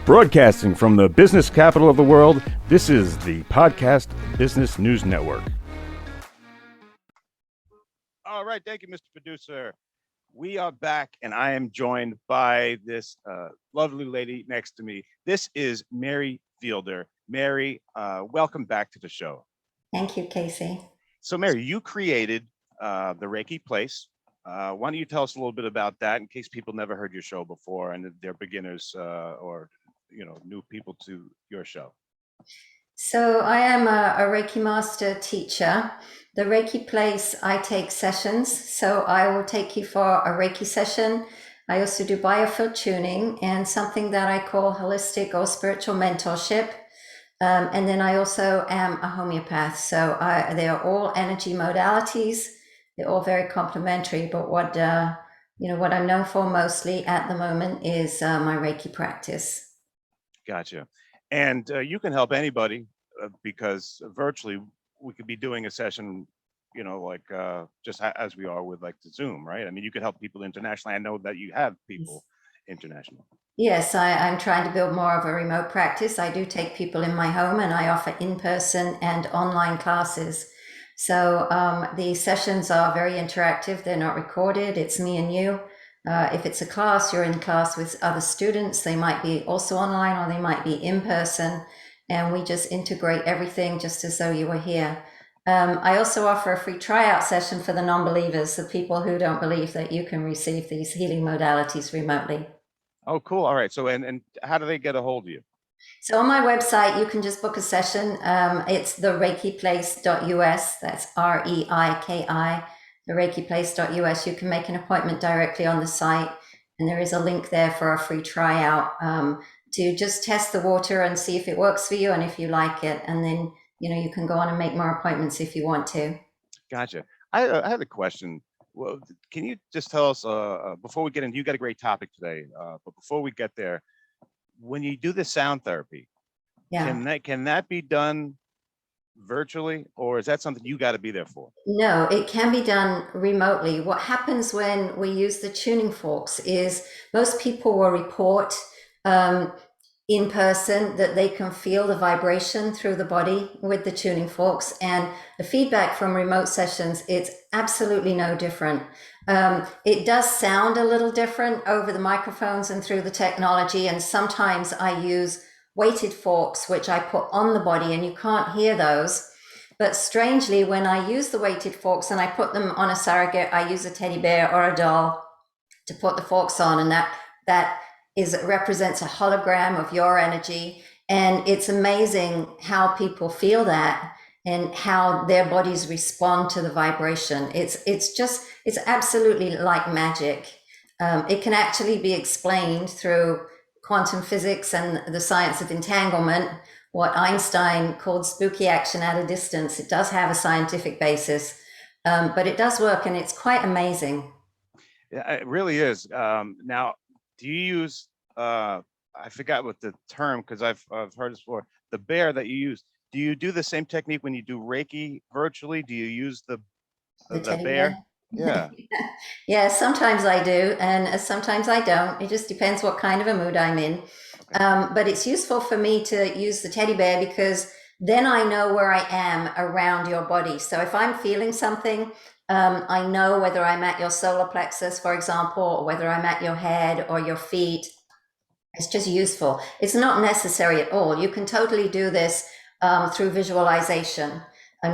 Broadcasting from the business capital of the world, this is the Podcast Business News Network. All right, thank you, Mr. Producer. We are back, and I am joined by this lovely lady next to me. This is Mary Fielder. Mary, welcome back to the show. Thank you, Casey. So, Mary, you created the Reiki Place. Why don't you tell us a little bit about that in case people never heard your show before and they're beginners or new people to your show? So I am a Reiki master teacher. The Reiki Place, I take sessions. So I will take you for a Reiki session. I also do biofield tuning and something that I call holistic or spiritual mentorship. And then I also am a homeopath. So they are all energy modalities. They're all very complementary. But what I'm known for mostly at the moment is my Reiki practice. Gotcha. And you can help anybody because virtually we could be doing a session, just as we are with like the Zoom, right? I mean, you could help people internationally. I know that you have people international. Yes, I'm trying to build more of a remote practice. I do take people in my home and I offer in-person and online classes. So the sessions are very interactive. They're not recorded. It's me and you. If it's a class, you're in class with other students. They might be also online or they might be in person. And we just integrate everything just as though you were here. I also offer a free tryout session for the non-believers, the people who don't believe that you can receive these healing modalities remotely. Oh, cool. All right. So, and how do they get a hold of you? So on my website, you can just book a session. It's the reikiplace.us. That's REIKI, the reikiplace.us. You can make an appointment directly on the site. And there is a link there for a free tryout to just test the water and see if it works for you and if you like it. And then, you can go on and make more appointments if you want to. Gotcha. I had a question. Well, can you just tell us before we get into, you got a great topic today, but before we get there, when you do the sound therapy, can that be done virtually, or is that something you got to be there for? No, it can be done remotely. What happens when we use the tuning forks is most people will report in person that they can feel the vibration through the body with the tuning forks, and the feedback from remote sessions, it's absolutely no different. It does sound a little different over the microphones and through the technology, and sometimes I use weighted forks which I put on the body and you can't hear those. But strangely, when I use the weighted forks and I put them on a surrogate, I use a teddy bear or a doll to put the forks on, and that represents a hologram of your energy. And it's amazing how people feel that and how their bodies respond to the vibration. It's absolutely like magic. It can actually be explained through quantum physics and the science of entanglement, what Einstein called spooky action at a distance. It does have a scientific basis, but it does work, and it's quite amazing. Yeah, it really is. Now, do you use, I forgot what the term, because I've heard this before, the bear that you use, do you do the same technique when you do Reiki virtually? Do you use the bear? Yeah. Yeah, sometimes I do, and sometimes I don't. It just depends what kind of a mood I'm in. Okay. But it's useful for me to use the teddy bear because then I know where I am around your body. So if I'm feeling something, I know whether I'm at your solar plexus, for example, or whether I'm at your head or your feet. It's just useful. It's not necessary at all. You can totally do this through visualization.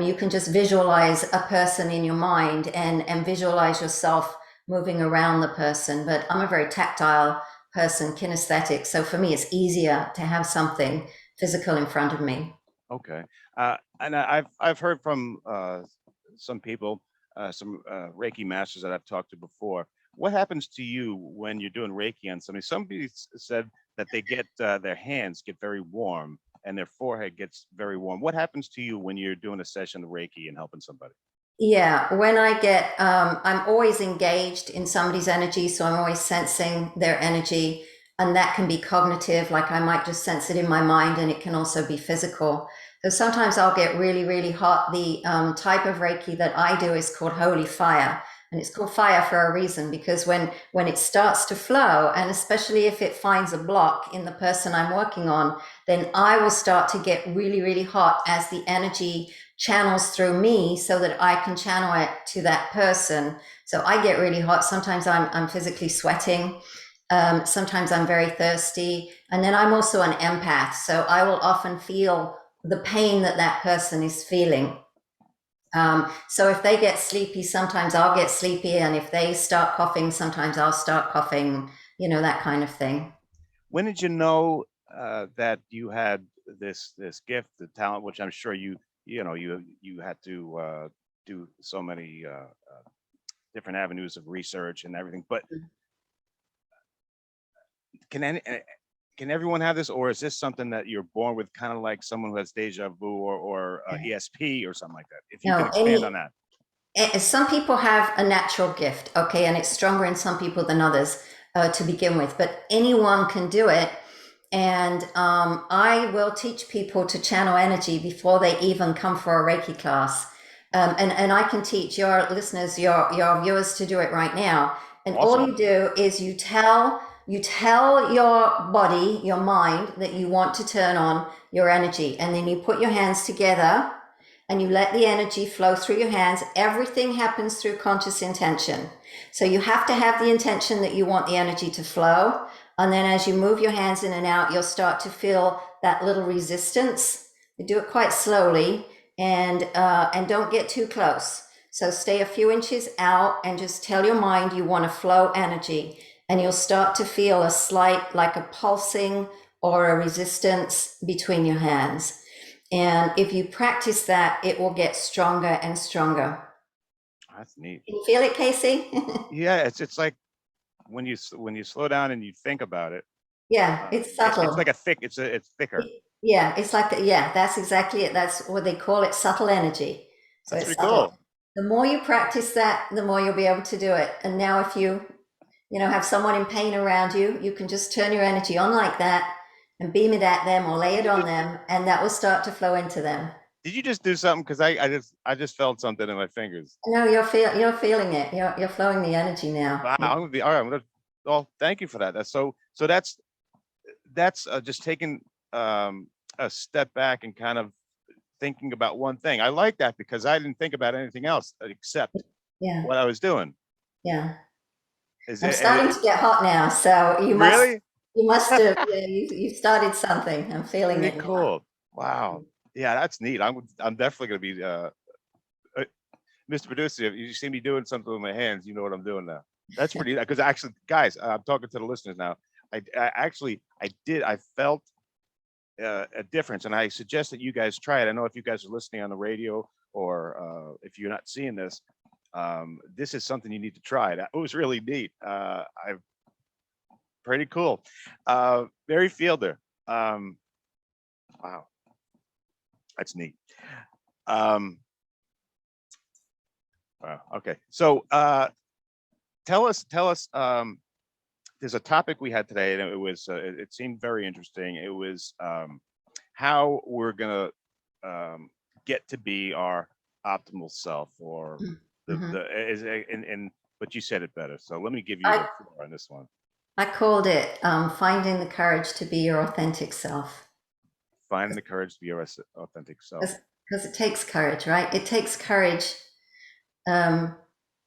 You can just visualize a person in your mind and visualize yourself moving around the person. But I'm a very tactile person, kinesthetic. So for me, it's easier to have something physical in front of me. Okay. And I've heard from some people, some Reiki masters that I've talked to before. What happens to you when you're doing Reiki on somebody? Somebody said that they get their hands get very warm and their forehead gets very warm. What happens to you when you're doing a session of Reiki and helping somebody? Yeah, when I get, I'm always engaged in somebody's energy, so I'm always sensing their energy, and that can be cognitive, like I might just sense it in my mind, and it can also be physical. So sometimes I'll get really, really hot. The type of Reiki that I do is called holy fire, And it's called fire for a reason, because when it starts to flow, and especially if it finds a block in the person I'm working on, then I will start to get really, really hot as the energy channels through me so that I can channel it to that person. So I get really hot. Sometimes I'm physically sweating. Sometimes I'm very thirsty. And then I'm also an empath. So I will often feel the pain that that person is feeling. So if they get sleepy, sometimes I'll get sleepy. And if they start coughing, sometimes I'll start coughing, that kind of thing. When did you know that you had this gift, the talent, which I'm sure you had to do so many different avenues of research and everything. But can any, can everyone have this, or is this something that you're born with, kind of like someone who has deja vu or ESP or something like that? If you can No, expand on that. some people have a natural gift, okay, and it's stronger in some people than others to begin with, but anyone can do it. And I will teach people to channel energy before they even come for a Reiki class. And I can teach your listeners, your viewers, to do it right now. And Awesome. all you do is you tell your body, your mind, that you want to turn on your energy, and then you put your hands together and you let the energy flow through your hands. Everything happens through conscious intention. So you have to have the intention that you want the energy to flow. And then as you move your hands in and out, you'll start to feel that little resistance. You do it quite slowly, and don't get too close. So stay a few inches out and just tell your mind you want to flow energy. And you'll start to feel a slight, like a pulsing or a resistance between your hands. And if you practice that, it will get stronger and stronger. That's neat. Can you feel it, Casey? Yeah, it's like when you slow down and you think about it. Yeah, it's subtle. It's like it's thicker. Yeah, it's like, yeah, that's exactly it. That's what they call it, subtle energy. So That's it's pretty subtle. cool. The more you practice that, the more you'll be able to do it. And now if you have someone in pain around you, you can just turn your energy on like that and beam it at them or lay it on them, and that will start to flow into them. Did you just do something? Because I just felt something in my fingers. No, you're feeling it. You're flowing the energy now. Wow, I'm gonna be all right. Well, thank you for that. That's so that's just taking a step back and kind of thinking about one thing. I like that because I didn't think about anything else except Yeah, what I was doing. yeah. Is I'm it starting to get hot now, so really you must have, yeah, you started something. I'm feeling pretty it now. cool? Wow. Yeah, that's neat. I'm definitely gonna be uh, Mr. Producer. If you see me doing something with my hands, you know what I'm doing now. That's pretty. Because actually, guys, I'm talking to the listeners now. I felt a difference, and I suggest that you guys try it. I know if you guys are listening on the radio or if you're not seeing this, this is something you need to try. It was really neat. I Pretty cool. Barry Fielder. Wow, that's neat. Um, wow. Okay, so tell us. There's a topic we had today, and it seemed very interesting. It was how we're gonna get to be our optimal self, or Mhm. but you said it better. So let me give you I the floor on this one. I called it finding the courage to be your authentic self, Finding the courage to be your authentic self. because it takes courage, right? It takes courage. Um,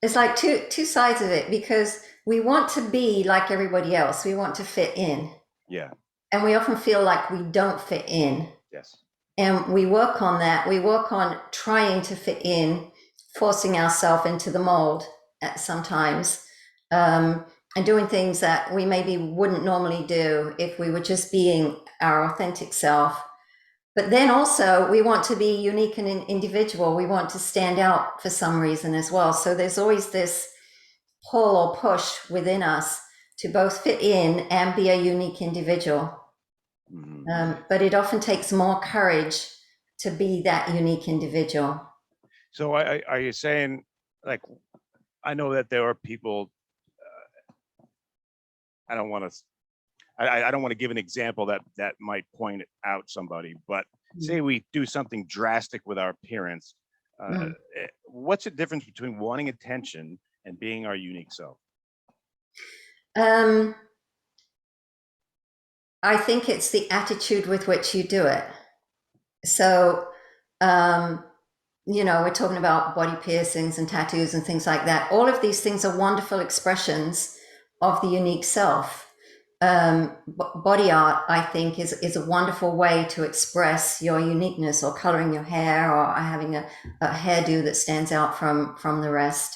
it's like two sides of it, because we want to be like everybody else. We want to fit in, Yeah. and we often feel like we don't fit in. Yes. And we work on that. We work on trying to fit in, forcing ourselves into the mold at sometimes, and doing things that we maybe wouldn't normally do if we were just being our authentic self. But then also, we want to be unique and individual. We want to stand out for some reason as well. So there's always this pull or push within us to both fit in and be a unique individual. But it often takes more courage to be that unique individual. So are you saying, like, I know that there are people, I don't want to I don't want to give an example that might point out somebody, but say we do something drastic with our appearance. Mm. What's the difference between wanting attention and being our unique self? Um, I think it's the attitude with which you do it. So, um, we're talking about body piercings and tattoos and things like that. All of these things are wonderful expressions of the unique self. Body art, I think, is a wonderful way to express your uniqueness, or coloring your hair, or having a hairdo that stands out from the rest.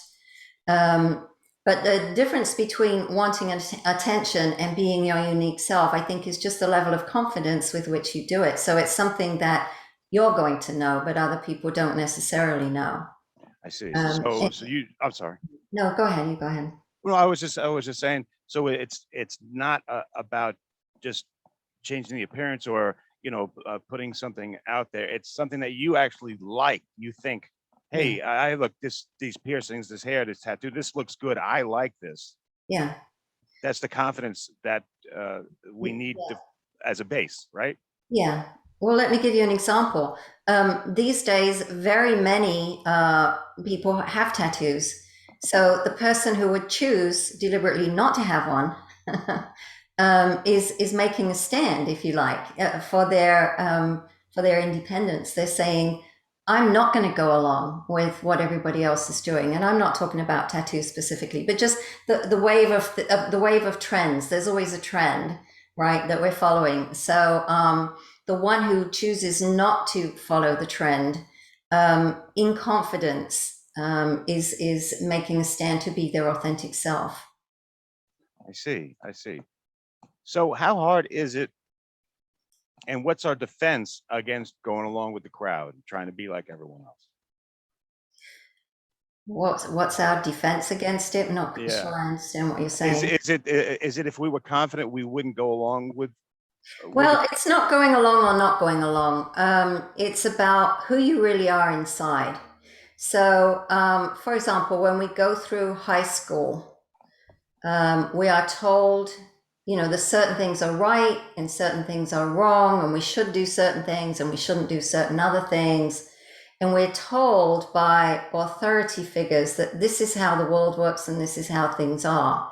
Um, but the difference between wanting attention and being your unique self, I think, is just the level of confidence with which you do it. So it's something that you're going to know, but other people don't necessarily know. I see. Um, So, it- so you, I'm sorry. no, go ahead. You go ahead. Well, I was just saying. So it's not about just changing the appearance or putting something out there. It's something that you actually like. You think, Yeah, hey, I look these piercings, this hair, this tattoo, this looks good. I like this. yeah. That's the confidence that we need to, as a base, right? Yeah. Well, let me give you an example. These days, very many people have tattoos. So the person who would choose deliberately not to have one is making a stand, if you like, for their independence. They're saying, "I'm not going to go along with what everybody else is doing," and I'm not talking about tattoos specifically, but just the wave of the wave of trends. There's always a trend, right, that we're following. So the one who chooses not to follow the trend in confidence is making a stand to be their authentic self. I see. I see. So how hard is it, and what's our defense against going along with the crowd, trying to be like everyone else? What's our defense against it? I'm not Yeah. sure I understand what you're Is saying. is it is it if we were confident we wouldn't go along with the Well, it's not going along or not going along. It's about who you really are inside. So, for example, when we go through high school, we are told, that certain things are right and certain things are wrong, and we should do certain things and we shouldn't do certain other things. And we're told by authority figures that this is how the world works and this is how things are.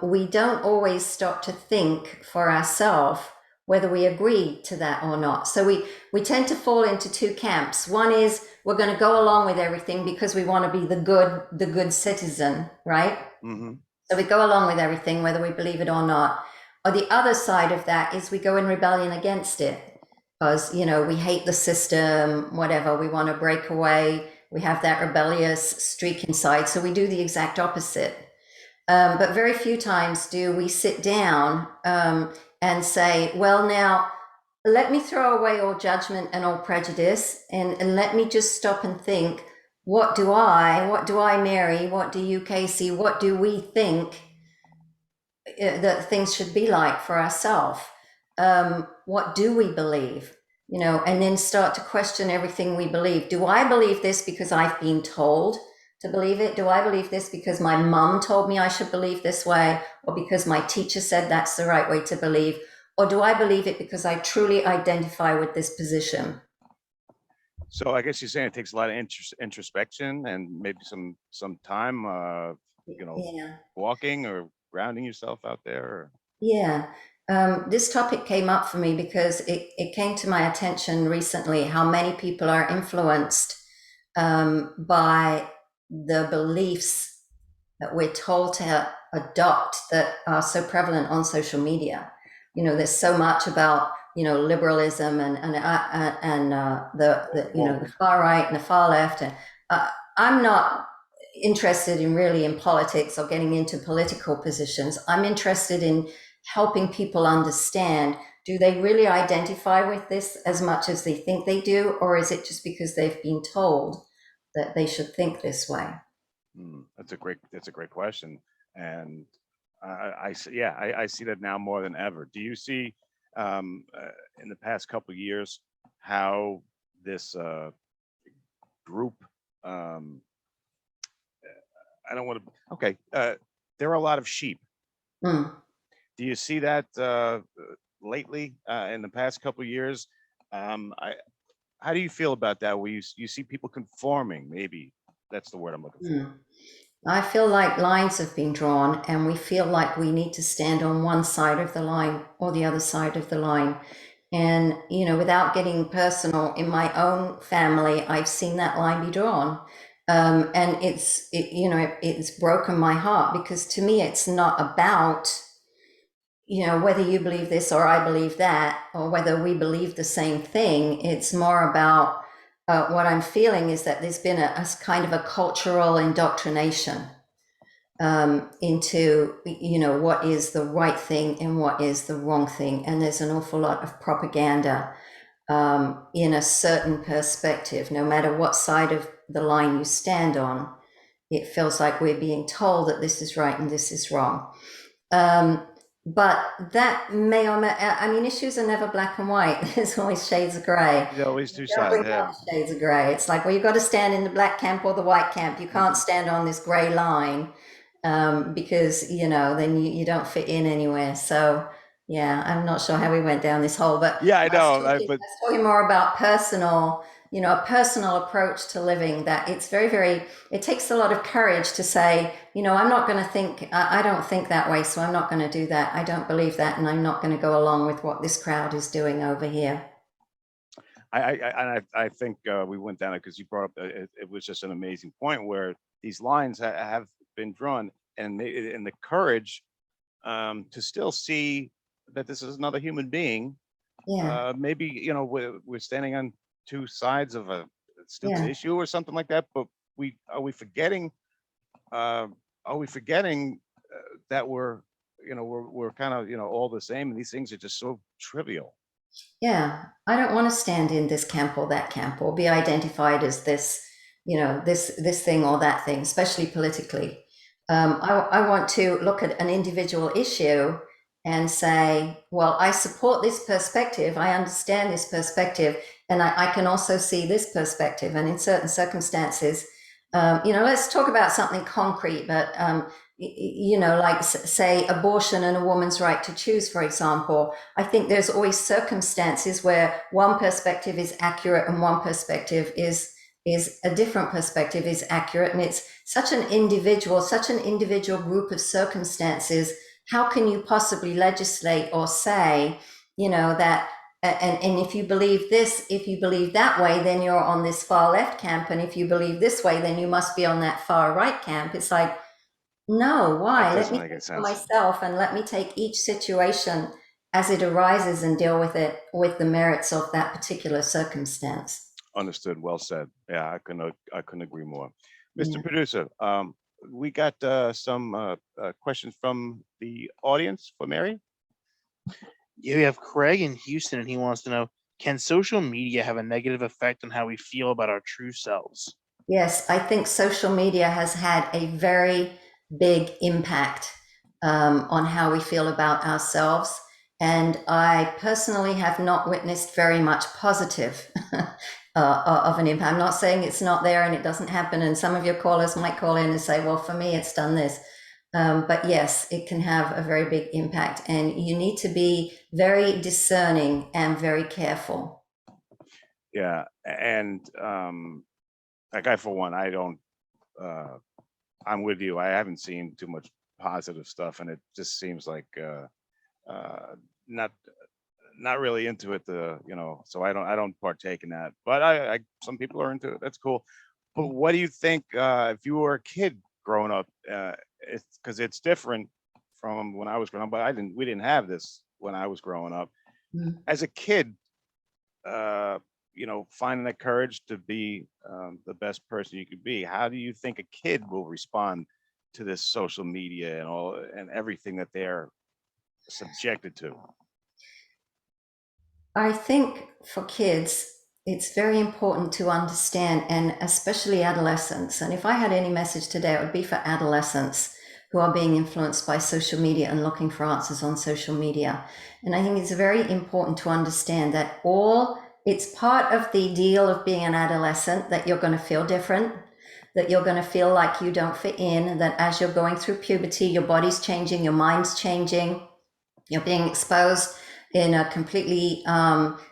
We don't always stop to think for ourselves whether we agree to that or not. So we tend to fall into two camps. One is we're going to go along with everything because we want to be the good citizen, right? Mhm. So we go along with everything, whether we believe it or not. Or the other side of that is we go in rebellion against it because, we hate the system, whatever. We want to break away. We have that rebellious streak inside. So we do the exact opposite. But very few times do we sit down and say, well, now let me throw away all judgment and all prejudice and let me just stop and think, what do I, Mary, what do you, Casey, what do we think that things should be like for ourselves? What do we believe? And then start to question everything we believe. Do I believe this because I've been told to believe it? Do I believe this because my mum told me I should believe this way, or because my teacher said that's the right way to believe? Or do I believe it because I truly identify with this position? So I guess you're saying it takes a lot of introspection and maybe some time, Yeah. walking or grounding yourself out there. Or... Yeah. This topic came up for me because it came to my attention recently how many people are influenced by the beliefs that we're told to adopt that are so prevalent on social media. There's so much about liberalism and the far right and the far left, and I'm not interested in really in politics or getting into political positions. I'm interested in helping people understand, do they really identify with this as much as they think they do, or is it just because they've been told that they should think this way? That's a great question, and yeah, I see that now more than ever. Do you see in the past couple of years how this group? Um, I don't want to. Okay, there are a lot of sheep. Mm, Do you see that lately in the past couple of years? I, how do you feel about that? Where you see people conforming? Maybe that's the word I'm looking for. mm. I feel like lines have been drawn and we feel like we need to stand on one side of the line or the other side of the line. And, without getting personal, in my own family, I've seen that line be drawn. And it's broken my heart because to me, it's not about, whether you believe this or I believe that, or whether we believe the same thing. It's more about what I'm feeling is that there's been a kind of a cultural indoctrination into what is the right thing and what is the wrong thing, and there's an awful lot of propaganda in a certain perspective. No matter what side of the line you stand on, it feels like we're being told that this is right and this is wrong. Um, but that may or may, I mean, issues are never black and white. There's always shades of gray. There's always two Don't sides. bring Yeah. out shades of gray. It's like, well, you've got to stand in the black camp or the white camp. You can't stand on this gray line because, then you don't fit in anywhere. So, yeah, I'm not sure how we went down this hole, but Yeah, I know. I But was talking more about personal, a personal approach to living that it's very, very, it takes a lot of courage to say, I'm not going to think, I don't think that way, so I'm not going to do that. I don't believe that, and I'm not going to go along with what this crowd is doing over here. I think we went down it because you brought up it was just an amazing point where these lines have been drawn, and the courage to still see that this is another human being. Yeah, Maybe we're standing on two sides of a stupid yeah, issue or something like that, but we are we forgetting uh, are we forgetting that we're kind of all the same, and these things are just so trivial. yeah. I don't want to stand in this camp or that camp or be identified as this, this thing or that thing, especially politically. I want to look at an individual issue and say, well, I support this perspective, I understand this perspective, and I can also see this perspective. And in certain circumstances, let's talk about something concrete, but like say abortion and a woman's right to choose, for example. I think there's always circumstances where one perspective is accurate and one perspective is a different perspective is accurate, and it's such an individual group of circumstances. How can you possibly legislate or say, that and if you believe this, if you believe that way, then you're on this far left camp, and if you believe this way, then you must be on that far right camp. It's like, no, That why? Let doesn't me make any think for sense. myself and let me take each situation as it arises and deal with it with the merits of that particular circumstance. Understood. Well said. Yeah, I couldn't agree more. Mr. Yeah. Producer, we got some questions from the audience for Mary. Yeah, we have Craig in Houston, and he wants to know: can social media have a negative effect on how we feel about our true selves? Yes, I think social media has had a very big impact on how we feel about ourselves. And I personally have not witnessed very much positive of an impact. I'm not saying it's not there and it doesn't happen. And some of your callers might call in and say, well, for me, it's done this. But yes, it can have a very big impact. And you need to be very discerning and very careful. Yeah, and like I, for one, I don't. Uh, I'm with you. I haven't seen too much positive stuff, and it just seems like not not really into it. So I don't partake in that. But I some people are into it. That's cool. But what do you think if you were a kid growing up? It's because it's different from when I was growing up. But we didn't have this when I was growing up. Mm. As a kid, finding the courage to be the best person you could be. How do you think a kid will respond to this social media and all and everything that they're subjected to? I think for kids, it's very important to understand, and especially adolescents. And if I had any message today, it would be for adolescents who are being influenced by social media and looking for answers on social media. And I think it's very important to understand that it's part of the deal of being an adolescent that you're going to feel different, that you're going to feel like you don't fit in, that as you're going through puberty, your body's changing, your mind's changing, you're being exposed in a completely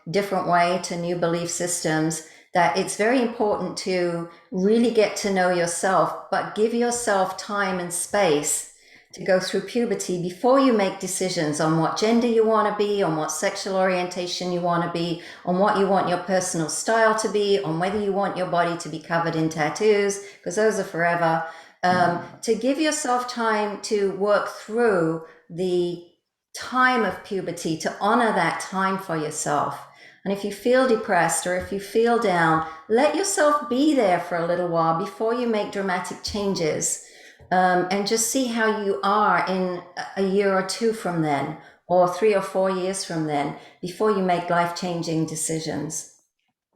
different way to new belief systems. that it's very important to really get to know yourself, but give yourself time and space to go through puberty before you make decisions on what gender you want to be, on what sexual orientation you want to be, on what you want your personal style to be, on whether you want your body to be covered in tattoos, because those are forever. To give yourself time to work through the time of puberty, to honor that time for yourself. And if you feel depressed or if you feel down, let yourself be there for a little while before you make dramatic changes. And just see how you are in a year or two from then, or 3 or 4 years from then, before you make life-changing decisions.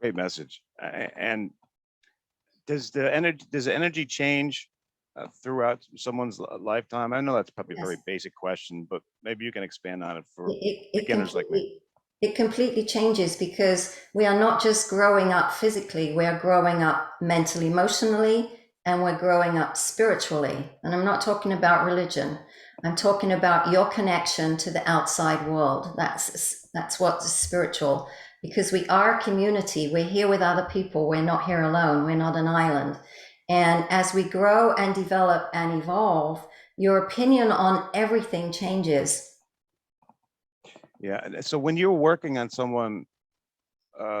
Great message. And does the energy change throughout someone's lifetime? I know that's probably a Yes. very basic question, but maybe you can expand on it for It beginners like me. it completely changes, because we are not just growing up physically, we are growing up mentally, emotionally, and we're growing up spiritually. And I'm not talking about religion. I'm talking about your connection to the outside world. That's what's spiritual, because we are a community. We're here with other people. We're not here alone. We're not an island. And as we grow and develop and evolve, your opinion on everything changes. Yeah. So when you're working on someone,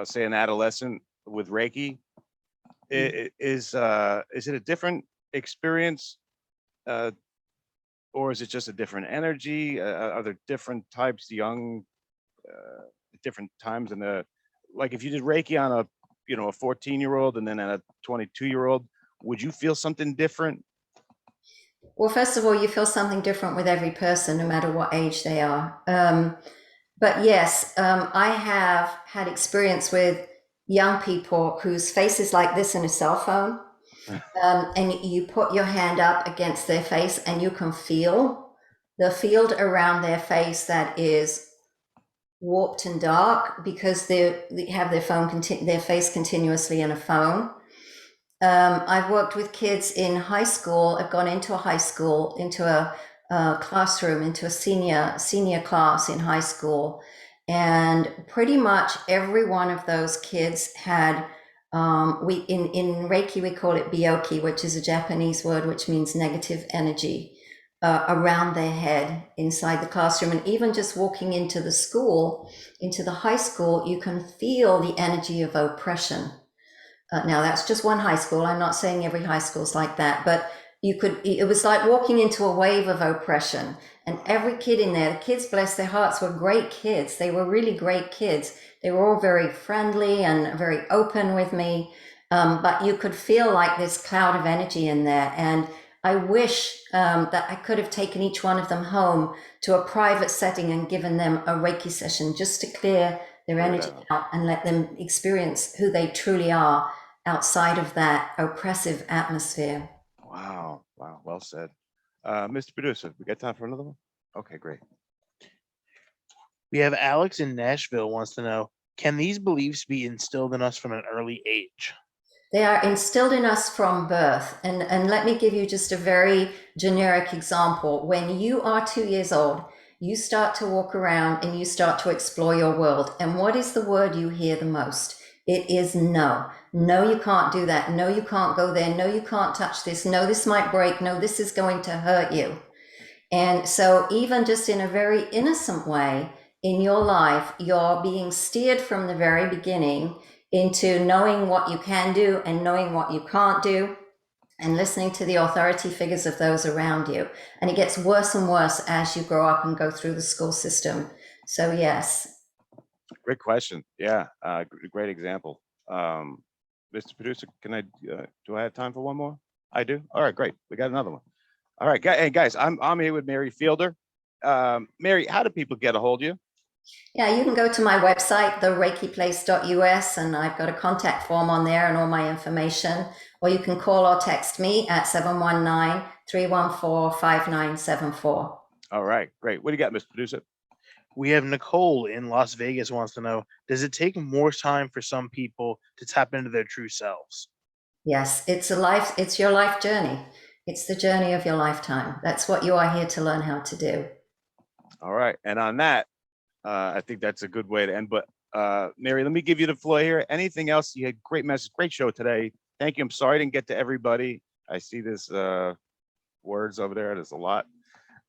say an adolescent with Reiki, is it a different experience, or is it just a different energy? Are there different types, different times in the, like if you did Reiki on a 14-year-old and then a 22-year-old, would you feel something different? Well, first of all, you feel something different with every person, no matter what age they are. But yes, I have had experience with young people whose face is like this in a cell phone. And you put your hand up against their face and you can feel the field around their face that is warped and dark, because they have their face continuously in a phone. I've worked with kids in high school. I've gone into a high school, into a classroom, into a senior class in high school, and pretty much every one of those kids had we in Reiki we call it byoki, which is a Japanese word which means negative energy around their head inside the classroom. And even just walking into the school, into the high school, you can feel the energy of oppression. Now that's just one high school. I'm not saying every high school's like that, but it was like walking into a wave of oppression. And every kid in there, the kids, bless their hearts, were great kids. They were really great kids. They were all very friendly and very open with me. But you could feel like this cloud of energy in there. And I wish that I could have taken each one of them home to a private setting and given them a Reiki session just to clear their energy out and let them experience who they truly are outside of that oppressive atmosphere. Wow. Well said. Mr. Producer, we got time for another one? Okay, great. We have Alex in Nashville wants to know, can these beliefs be instilled in us from an early age? They are instilled in us from birth. And let me give you just a very generic example. When you are 2 years old, you start to walk around and you start to explore your world. And what is the word you hear the most? It is no. No, you can't do that. No, you can't go there. No, you can't touch this. No, this might break. No, this is going to hurt you. And so, even just in a very innocent way in your life, you're being steered from the very beginning into knowing what you can do and knowing what you can't do, and listening to the authority figures of those around you. And it gets worse and worse as you grow up and go through the school system. So, yes. Great question. Yeah, great example. Mr. Producer, can I do I have time for one more? I do. All right, great. We got another one. All right, hey guys, I'm here with Mary Fielder. Mary, how do people get a hold of you? Yeah, you can go to my website, thereikiplace.us, and I've got a contact form on there and all my information. Or you can call or text me at 719-314-5974. All right, great. What do you got, Mr. Producer? We have Nicole in Las Vegas wants to know, does it take more time for some people to tap into their true selves? Yes, it's your life journey. It's the journey of your lifetime. That's what you are here to learn how to do. All right, and on that, I think that's a good way to end. But Mary, let me give you the floor here. Anything else? You had great message, great show today. Thank you. I'm sorry I didn't get to everybody. I see this words over there. There's a lot.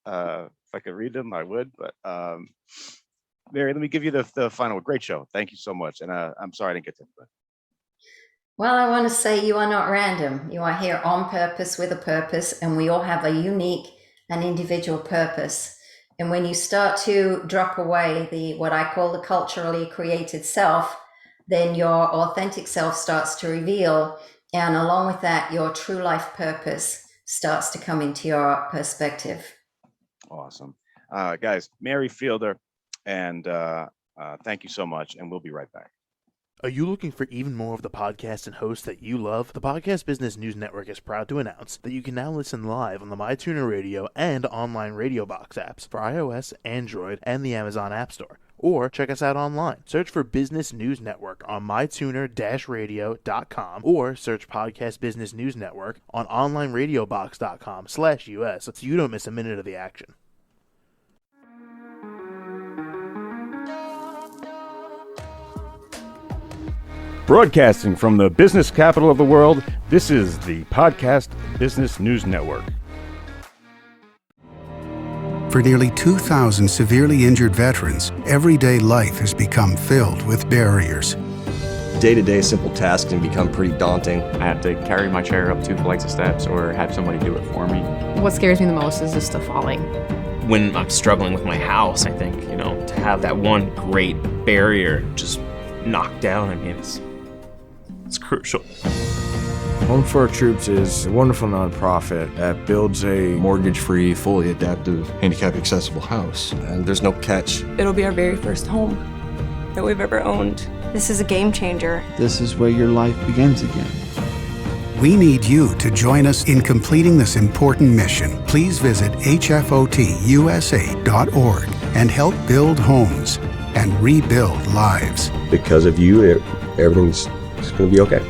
If I could read them, I would. But Mary, let me give you the final. Great show. Thank you so much. And I'm sorry I didn't get to everybody. Well, I want to say you are not random. You are here on purpose with a purpose, and we all have a unique and individual purpose. And when you start to drop away what I call the culturally created self, then your authentic self starts to reveal. And along with that, your true life purpose starts to come into your perspective. Awesome. Guys, Mary Fielder, and thank you so much. And we'll be right back. Are you looking for even more of the podcasts and hosts that you love? The Podcast Business News Network is proud to announce that you can now listen live on the MyTuner Radio and online Radio Box apps for iOS, Android, and the Amazon App Store. Or check us out online. Search for Business News Network on mytuner-radio.com or search Podcast Business News Network on onlineradiobox.com/US so you don't miss a minute of the action. Broadcasting from the business capital of the world, this is the Podcast Business News Network. For nearly 2,000 severely injured veterans, everyday life has become filled with barriers. Day-to-day simple tasks can become pretty daunting. I have to carry my chair up 2 flights of steps or have somebody do it for me. What scares me the most is just the falling. When I'm struggling with my house, I think, to have that one great barrier just knocked down, it's crucial. Home for Our Troops is a wonderful nonprofit that builds a mortgage-free, fully adaptive, handicap-accessible house. And there's no catch. It'll be our very first home that we've ever owned. This is a game changer. This is where your life begins again. We need you to join us in completing this important mission. Please visit hfotusa.org and help build homes and rebuild lives. Because of you, everything's going to be okay.